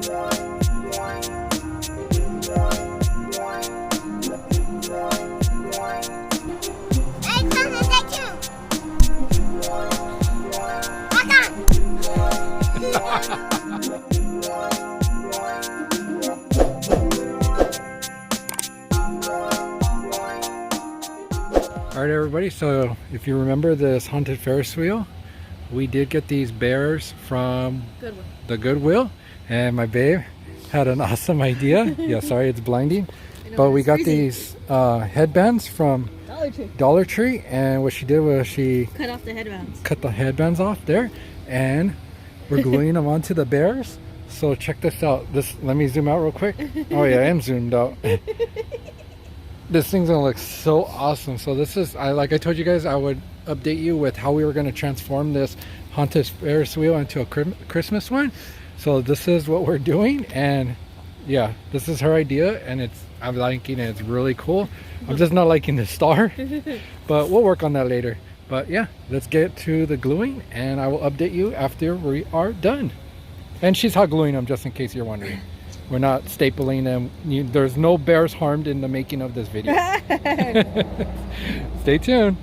Alright everybody, so if you remember this Haunted Ferris Wheel, we did get these bears from the Goodwill, and my babe had an awesome idea. Yeah, sorry it's blinding, but we got these headbands from Dollar Tree, and what she did was she cut the headbands off there, and we're gluing them onto the bears. So check this out. Let me zoom out real quick. Oh yeah, I am zoomed out. This thing's gonna look so awesome. So this is, like I told you guys, I would update you with how we were gonna transform this Haunted Ferris Wheel into a Christmas one. So this is what we're doing, and yeah, this is her idea, and I'm liking it. It's really cool. I'm just not liking the star, but we'll work on that later. But yeah, let's get to the gluing, and I will update you after we are done. And she's hot gluing them, just in case you're wondering. We're not stapling them. There's no bears harmed in the making of this video. Stay tuned.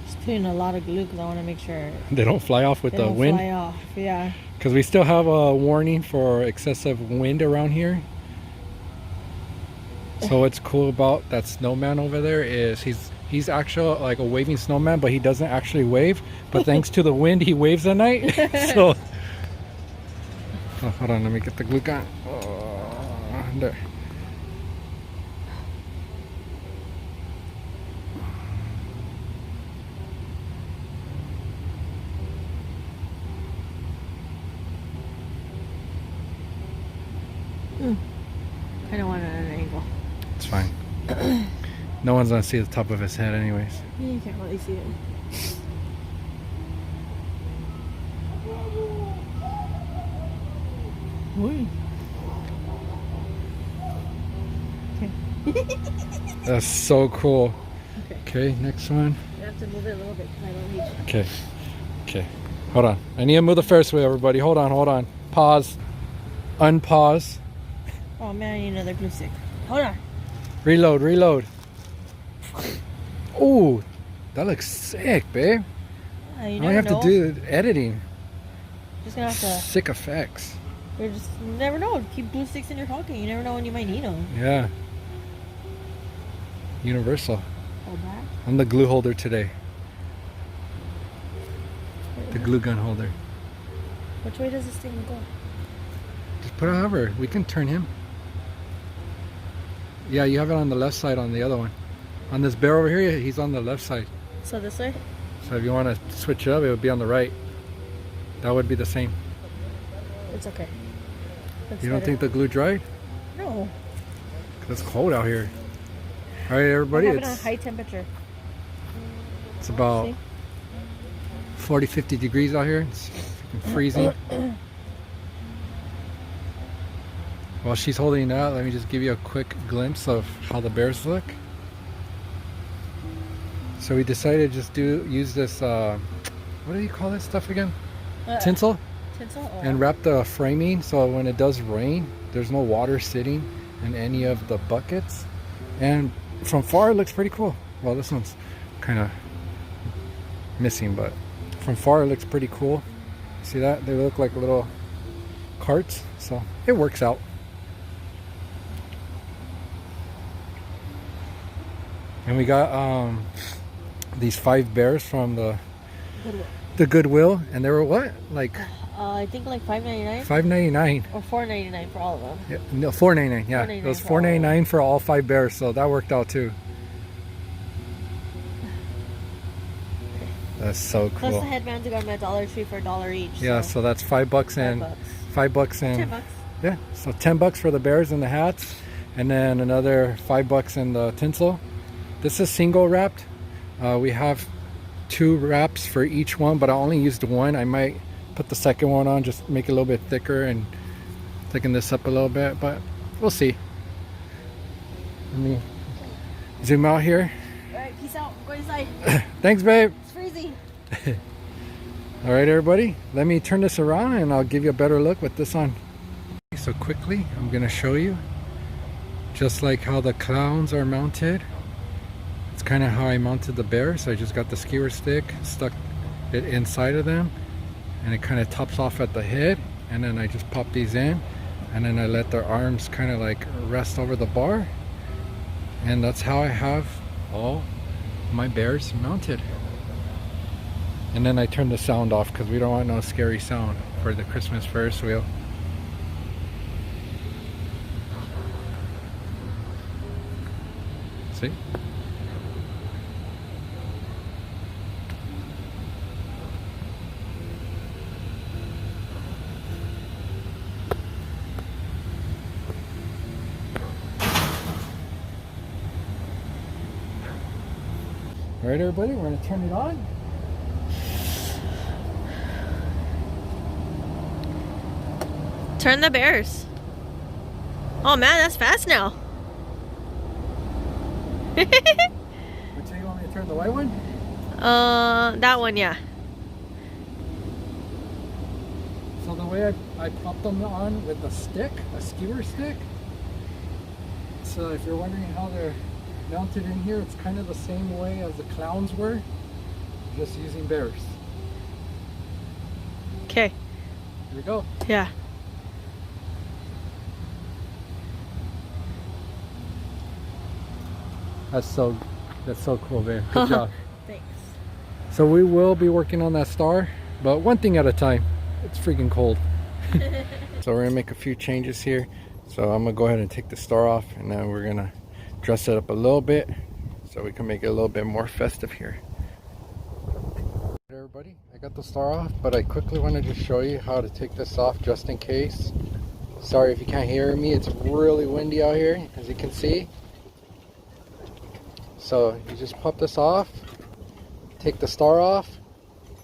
Just putting a lot of glue because I want to make sure they don't fly off with the wind. Fly off, yeah. Because we still have a warning for excessive wind around here. So what's cool about that snowman over there is he's actually like a waving snowman, but he doesn't actually wave. But thanks to the wind, he waves at night. So, oh, hold on, let me get the glue gun. Oh, there. I don't want it at an angle. It's fine. No one's gonna see the top of his head anyways. You can't really see it. Okay. That's so cool. Okay, next one. You have to move it a little bit because I don't reach. Okay. Okay. Hold on. I need to move the Ferris wheel, everybody. Hold on. Pause. Unpause. Oh man, I need another glue stick. Hold on. Reload. Oh, that looks sick, babe. You I don't have to do editing. Just gonna have to. Sick effects. You never know. Keep glue sticks in your pocket. You never know when you might need them. Yeah. Universal. Hold back. I'm the glue holder today. The glue gun holder. Which way does this thing go? Just put it however. We can turn him. Yeah, you have it on the left side on the other one. On this bear over here, he's on the left side. So this way? So if you want to switch it up, it would be on the right. That would be the same. It's okay. You don't think the glue dried? No. It's cold out here. All right, everybody. It's a high temperature. It's about 40-50 degrees out here. It's freaking freezing. While she's holding it out, let me just give you a quick glimpse of how the bears look. So we decided to just use this, what do you call this stuff again? Tinsel? Tinsel? Oh. And wrap the framing so when it does rain, there's no water sitting in any of the buckets. And from far it looks pretty cool. Well, this one's kind of missing, but from far it looks pretty cool. See that? They look like little carts, so it works out. And we got these 5 bears from the Goodwill, and they were what? Like I think like $5.99. $5.99 or $4.99 for all of them. Yeah, no, $4.99. Yeah, it was $4.99 for all 5 bears, so that worked out too. That's so cool. Plus the headbands got them at Dollar Tree for $1 each. Yeah, so that's $5 and $5 and $10. Yeah, so $10 for the bears and the hats, and then another $5 in the tinsel. This is single wrapped. We have 2 wraps for each one, but I only used 1. I might put the second one on, just make it a little bit thicker and thicken this up a little bit, but we'll see. Let me zoom out here. Alright, peace out. Go inside. Thanks, babe. It's freezing. All right, everybody, let me turn this around and I'll give you a better look with this on. So quickly, I'm gonna show you just like how the clowns are mounted. It's kind of how I mounted the bear. So I just got the skewer stick, stuck it inside of them, and it kind of tops off at the head, and then I just pop these in, and then I let their arms kind of like rest over the bar, and that's how I have all my bears mounted. And then I turn the sound off because we don't want no scary sound for the Christmas Ferris wheel. See? All right, everybody, we're going to turn it on. Turn the bears. Oh man, that's fast now. Which one you want me to turn, the white one? That one, yeah. So the way I pop them on with a stick, a skewer stick. So if you're wondering how they're mounted in here, it's kind of the same way as the clowns were, just using bears. Okay. Here we go. Yeah. That's so cool, babe. Good job. Thanks. So we will be working on that star, but one thing at a time. It's freaking cold. So we're gonna make a few changes here. So I'm gonna go ahead and take the star off, and then we're gonna dress it up a little bit so we can make it a little bit more festive here. Hey everybody, I got the star off, but I quickly want to just show you how to take this off just in case. Sorry if you can't hear me, it's really windy out here, as you can see. So you just pop this off, take the star off.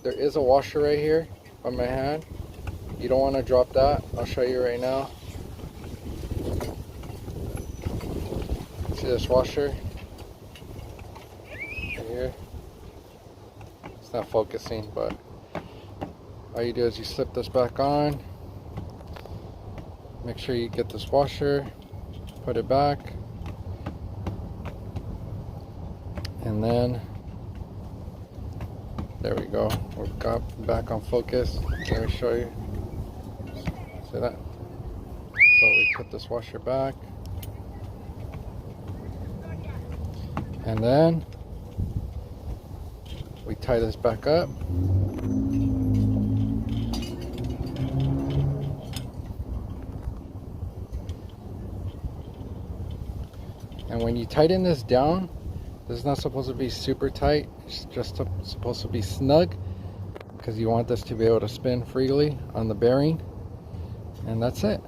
There is a washer right here on my hand. You don't want to drop that. I'll show you right now. See this washer right here? It's not focusing, but all you do is you slip this back on. Make sure you get this washer, put it back, and then there we go. We've got back on focus. Let me show you. See that? So we put this washer back, and then we tie this back up. And when you tighten this down, this is not supposed to be super tight. It's just supposed to be snug, because you want this to be able to spin freely on the bearing. And that's it.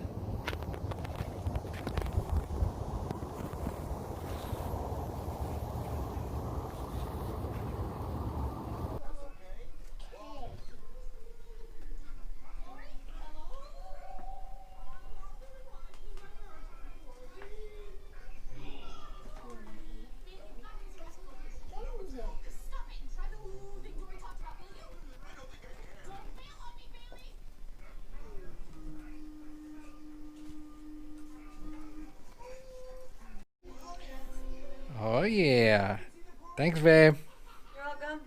Oh yeah. Thanks, babe. You're welcome.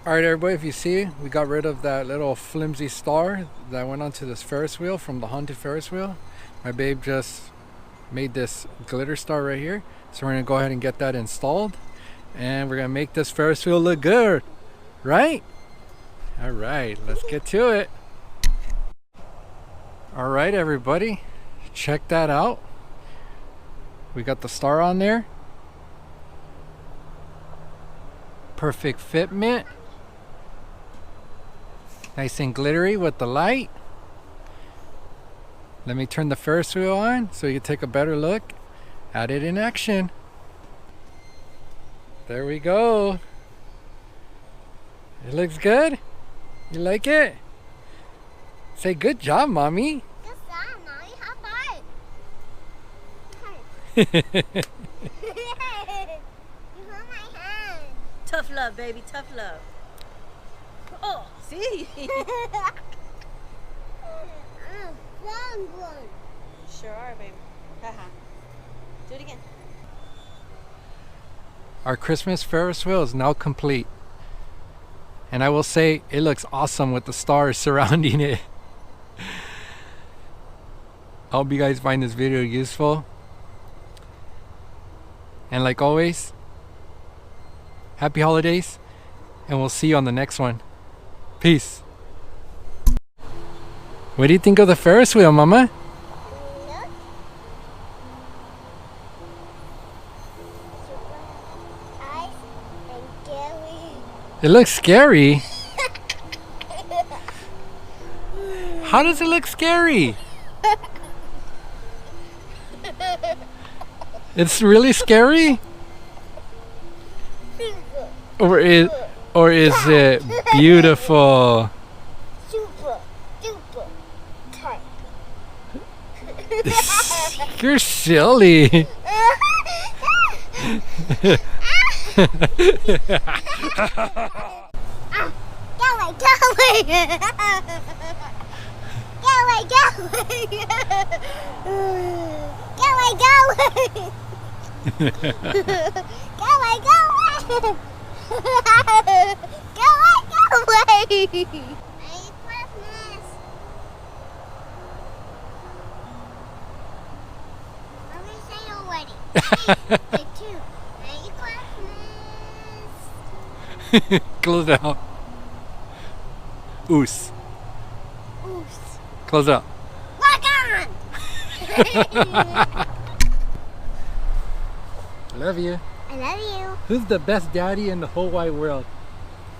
Alright everybody, if you see, we got rid of that little flimsy star that went onto this Ferris wheel from the Haunted Ferris Wheel. My babe just made this glitter star right here. So we're going to go ahead and get that installed. And we're going to make this Ferris wheel look good. Right? Alright, let's get to it. Alright everybody, check that out. We got the star on there. Perfect fitment. Nice and glittery with the light. Let me turn the Ferris wheel on so you can take a better look at it in action. There we go. It looks good. You like it? Say good job, Mommy. Good job, Mommy. High five. You hold my hand. Tough love, baby. Tough love. Oh, see? Sure are, baby. Haha. Do it again. Our Christmas Ferris wheel is now complete. And I will say it looks awesome with the stars surrounding it. I hope you guys find this video useful. And like always, happy holidays. And we'll see you on the next one. Peace. What do you think of the Ferris wheel, Mama? It looks scary. How does it look scary? It's really scary? Or is it beautiful? Super tight. You're silly. Close it out. Oos. Close it up. Love you. I love you. Who's the best daddy in the whole wide world?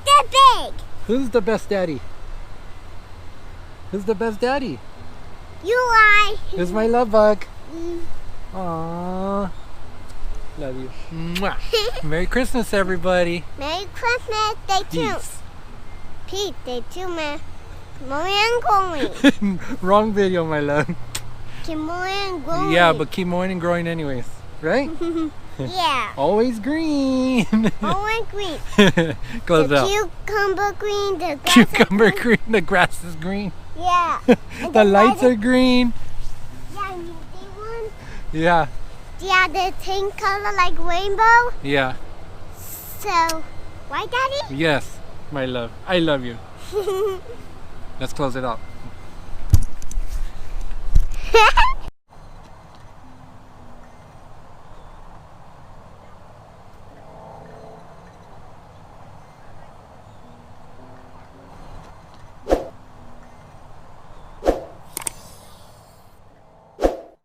They're big. Who's the best daddy? Who's the best daddy? You are. Who's my love bug? Aww. Love you. Mwah. Merry Christmas, everybody. Merry Christmas. Day two. Peace. Pete, day two, man. Mommy and growing. Wrong video, my love. Keep more and growing. Yeah, but keep mowing and growing anyways, right? Yeah. Always green. Always green. Close The out. cucumber green. The grass Cucumber is green. The grass is green. Yeah. And The lights are green. Yeah, and you see one? Yeah. Yeah, the same color like rainbow. Yeah. So, why, Daddy? Yes, my love. I love you. Let's close it up.